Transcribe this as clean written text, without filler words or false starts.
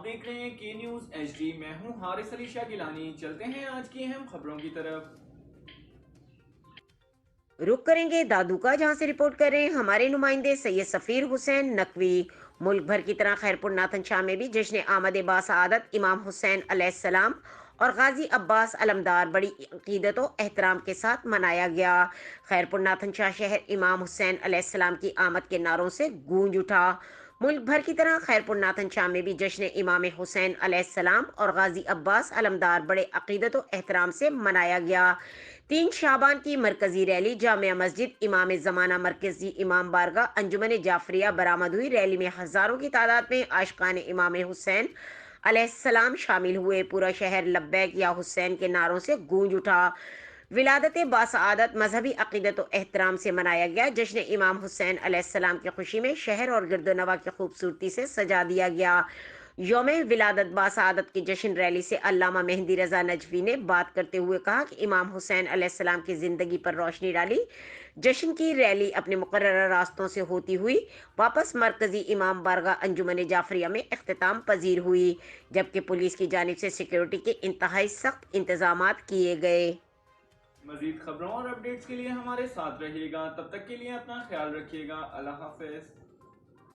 آپ دیکھ رہے ہیں کے نیوز ایچ ڈی، میں ہوں حارث علی شاہ گیلانی۔ چلتے ہیں آج کی اہم خبروں کی طرف۔ رخ کریں گے دادو کا، جہاں سے رپورٹ کر رہے ہیں ہمارے نمائندے سید سفیر حسین نقوی۔ ملک بھر کی طرح خیرپور ناتھن شاہ میں بھی جشن آمد باسعادت امام حسین علیہ السلام اور غازی عباس علمدار بڑی عقیدت و احترام کے ساتھ منایا گیا۔ خیرپور ناتھن شاہ شہر امام حسین علیہ السلام کی آمد کے نعروں سے گونج اٹھا۔ ملک بھر کی طرح خیرپور ناتھن شاہ میں بھی جشن امام حسین علیہ السلام اور غازی عباس علمدار بڑے عقیدت و احترام سے منایا گیا۔ 3 شعبان کی مرکزی ریلی جامع مسجد امام زمانہ مرکزی امام بارگاہ انجمن جعفریہ برآمد ہوئی۔ ریلی میں ہزاروں کی تعداد میں عاشقان امام حسین علیہ السلام شامل ہوئے۔ پورا شہر لبیک یا حسین کے نعروں سے گونج اٹھا۔ ولادت باسعادت مذہبی عقیدت و احترام سے منایا گیا۔ جشن امام حسین علیہ السلام کی خوشی میں شہر اور گرد و نواح کی خوبصورتی سے سجا دیا گیا۔ یوم ولادت باسعادت کی جشن ریلی سے علامہ مہندی رضا نجفی نے بات کرتے ہوئے کہا کہ امام حسین علیہ السلام کی زندگی پر روشنی ڈالی۔ جشن کی ریلی اپنے مقررہ راستوں سے ہوتی ہوئی واپس مرکزی امام بارگاہ انجمن جعفریہ میں اختتام پذیر ہوئی، جبکہ پولیس کی جانب سے سیکیورٹی کے انتہائی سخت انتظامات کیے گئے۔ مزید خبروں اور اپڈیٹس کے لیے ہمارے ساتھ رہیے گا، تب تک کے لیے اپنا خیال رکھیے گا۔ اللہ حافظ۔